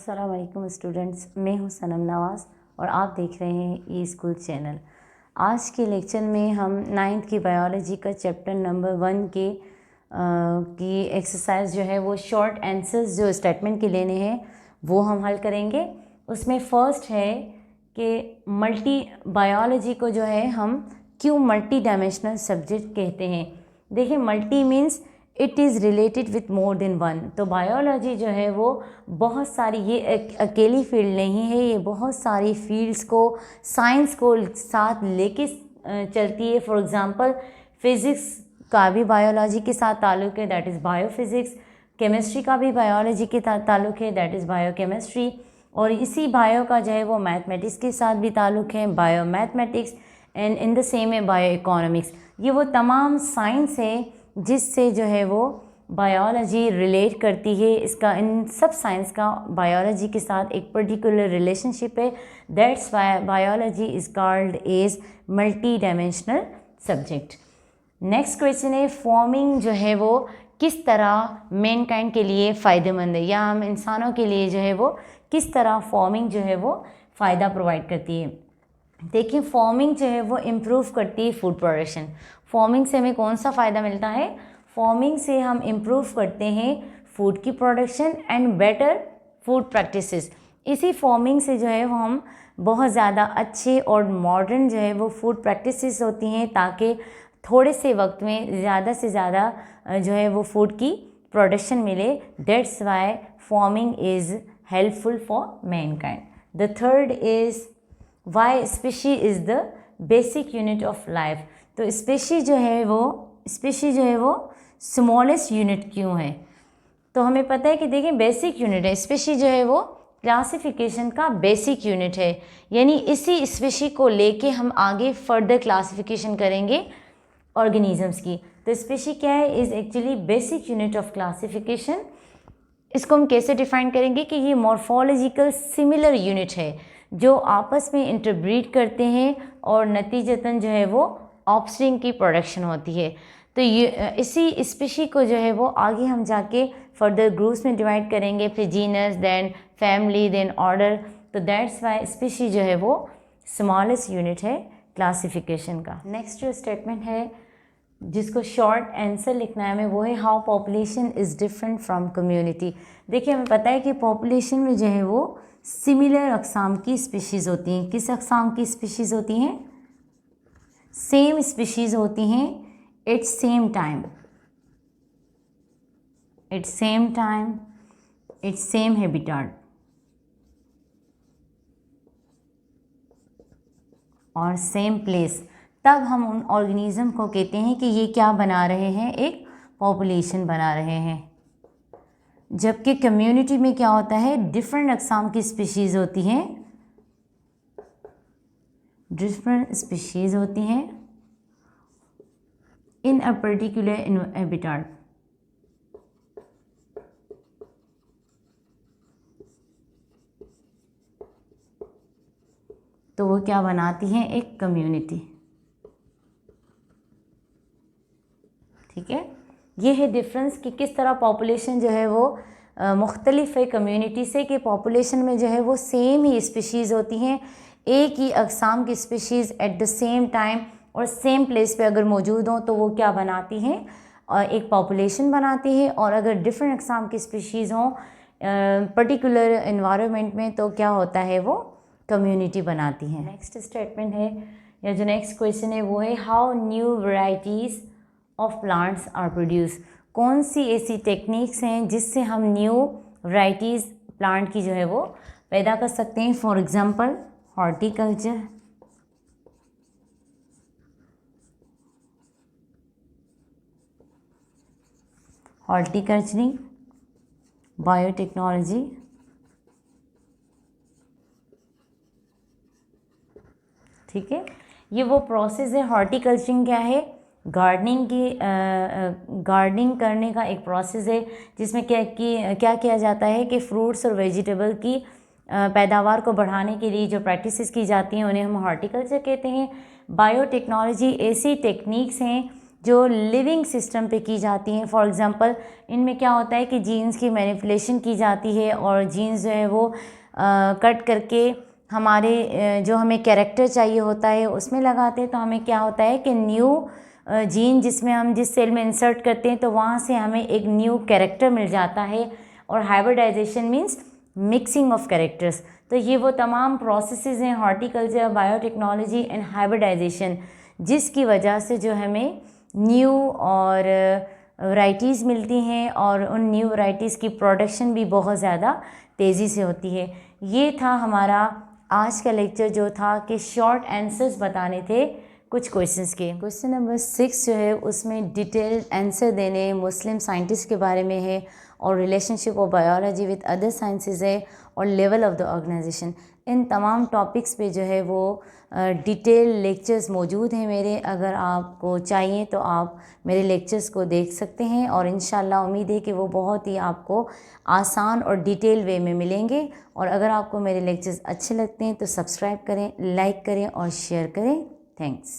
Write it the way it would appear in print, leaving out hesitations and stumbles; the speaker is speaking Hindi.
अस्सलाम वालेकुम स्टूडेंट्स, मैं हूं सनम नवाज़ और आप देख रहे हैं ई स्कूल चैनल। आज के लेक्चर में हम 9th की बायोलॉजी का चैप्टर नंबर 1 की एक्सरसाइज जो है वो शॉर्ट आंसर्स जो स्टेटमेंट के लेने हैं वो हम हल करेंगे। उसमें फ़र्स्ट है कि मल्टी बायोलॉजी को जो है हम क्यों मल्टी डायमेंशनल सब्जेक्ट कहते हैं। देखिए, multi means it is related with more than one. तो बायोलॉजी जो है वो बहुत सारी, ये अकेली फील्ड नहीं है, ये बहुत सारी फील्ड्स को, साइंस को साथ लेके चलती है। फॉर एग्जांपल फिज़िक्स का भी बायोलॉजी के साथ ताल्लुक़ है, दैट इज़ बायोफिज़िक्स। केमिस्ट्री का भी बायोलॉजी के साथ ताल्लुक़ है, दैट इज़ बायोकेमिस्ट्री। और इसी बायो का जो है वो मैथमेटिक्स के साथ भी ताल्लुक़ है, bio mathematics. And in the same है बायो इकोनॉमिक्स। ये वो तमाम साइंस है जिससे जो है वो बायोलॉजी रिलेट करती है। इसका, इन सब साइंस का बायोलॉजी के साथ एक पर्टिकुलर रिलेशनशिप है। That's why biology is called as multi dimensional subject. Next question है, फॉर्मिंग जो है वो किस तरह मैनकाइंड के लिए फ़ायदेमंद है, या हम इंसानों के लिए जो है वो किस तरह फॉर्मिंग जो है वो फ़ायदा प्रोवाइड करती है। देखिए, फॉर्मिंग जो है वो इम्प्रूव करती है फूड प्रोडक्शन। फॉर्मिंग से हमें कौन सा फ़ायदा मिलता है? फॉर्मिंग से हम इम्प्रूव करते हैं फूड की production and better food practices. इसी फॉर्मिंग से जो है वो हम बहुत ज़्यादा अच्छे और मॉडर्न जो है वो फूड प्रैक्टिसेस होती हैं, ताकि थोड़े से वक्त में ज़्यादा से ज़्यादा जो है वो फूड की प्रोडक्शन मिले। That's why forming is helpful for Mankind. The third is why species is the basic unit of life. तो स्पीशी जो है वो स्मॉलेस्ट यूनिट क्यों है? तो हमें पता है कि देखिए, बेसिक यूनिट है। स्पीशी जो है वो क्लासिफिकेशन का बेसिक यूनिट है, यानी इसी स्पीशी को लेके हम आगे फर्दर क्लासिफिकेशन करेंगे ऑर्गेनिजम्स की। तो स्पीशी क्या है? Is actually basic unit of classification. इसको हम कैसे डिफाइन करेंगे कि ये मॉर्फोलॉजिकल सिमिलर यूनिट है जो आपस में इंटरब्रीड करते हैं और नतीजतन जो है वो ऑफस्प्रिंग की प्रोडक्शन होती है। तो ये इसी स्पीशी को जो है वो आगे हम जाके फर्दर ग्रुप्स में डिवाइड करेंगे, फिर genus, then family, then order. तो दैट्स वाई स्पीशी जो है वो स्मॉलेस्ट यूनिट है क्लासिफिकेशन का। नेक्स्ट जो स्टेटमेंट है जिसको शॉर्ट आंसर लिखना है हमें, वो है how population is different from community. देखिए, हमें पता है कि पॉपुलेशन में जो है वो सिमिलर अक़साम की स्पीशीज़ होती हैं। किस अक़साम की स्पीशीज़ होती हैं? सेम स्पीशीज़ होती हैं at same time, at same habitat और सेम प्लेस। तब हम उन ऑर्गेनिज्म को कहते हैं कि ये क्या बना रहे हैं? एक पॉपुलेशन बना रहे हैं। जबकि कम्युनिटी में क्या होता है? डिफरेंट अक़साम की स्पीशीज़ होती हैं, डिफरेंट स्पीशीज़ होती हैं इन अ पर्टिकुलर हैबिटेट। तो वो क्या बनाती हैं? एक कम्युनिटी। ठीक है, ये है डिफरेंस कि किस तरह पॉपुलेशन जो है वो मुख्तलिफ है कम्युनिटी से, कि पॉपुलेशन में जो है वो सेम ही स्पीशीज़ होती हैं, एक ही अक़साम की species at the same time और सेम प्लेस पे अगर मौजूद हों तो वो क्या बनाती हैं? एक पॉपुलेशन बनाती है। और अगर डिफरेंट अक़साम की स्पीशीज़ हों पर्टिकुलर इन्वायरमेंट में तो क्या होता है? वो कम्युनिटी बनाती हैं। नेक्स्ट स्टेटमेंट है, या जो नेक्स्ट क्वेश्चन है वो है how new varieties of plants are produce. कौन सी ऐसी टेक्निक्स हैं जिससे हम न्यू वैरायटीज़ प्लांट की जो है वो पैदा कर सकते हैं? फॉर एग्जांपल हॉर्टिकल्चर, हॉर्टिकल्चरिंग, बायोटेक्नोलॉजी, ठीक है, ये वो प्रोसेस है। हॉर्टिकल्चरिंग क्या है? गार्डनिंग करने का एक प्रोसेस है जिसमें क्या किया जाता है कि फ्रूट्स और वेजिटेबल की पैदावार को बढ़ाने के लिए जो प्रैक्टिसेस की जाती हैं उन्हें हम हॉर्टिकल्चर कहते हैं। बायोटेक्नोलॉजी ऐसी टेक्निक्स हैं जो लिविंग सिस्टम पे की जाती हैं। फॉर एग्ज़ाम्पल इनमें क्या होता है कि जीन्स की मैनिपुलेशन की जाती है और जीन्स जो है वो कट करके हमारे जो हमें कैरेक्टर चाहिए होता है उसमें लगाते हैं। तो हमें क्या होता है कि न्यू जीन जिसमें हम जिस सेल में इंसर्ट करते हैं तो वहाँ से हमें एक न्यू कैरेक्टर मिल जाता है। और hybridisation means mixing of characters. तो ये वो तमाम प्रोसेसेस हैं हॉर्टिकल्चर, बायोटेक्नोलॉजी एंड हाइब्रिडाइजेशन, जिसकी वजह से जो हमें न्यू और वैराइटीज़ मिलती हैं और उन न्यू वैराइटीज़ की प्रोडक्शन भी बहुत ज़्यादा तेज़ी से होती है। ये था हमारा आज का लेक्चर जो था कि शॉर्ट आंसर्स बताने थे कुछ क्वेश्चंस के। क्वेश्चन नंबर 6 जो है उसमें डिटेल्ड आंसर देने मुस्लिम साइंटिस्ट के बारे में है और relationship of biology with other sciences है और लेवल ऑफ द ऑर्गेनाइजेशन। इन तमाम टॉपिक्स पे जो है वो डिटेल लेक्चर्स मौजूद हैं मेरे। अगर आपको चाहिए तो आप मेरे लेक्चर्स को देख सकते हैं और इंशाल्लाह उम्मीद है कि वो बहुत ही आपको आसान और डिटेल वे में मिलेंगे। और अगर आपको मेरे लेक्चर्स अच्छे लगते हैं तो सब्सक्राइब करें, लाइक करें और शेयर करें। थैंक्स।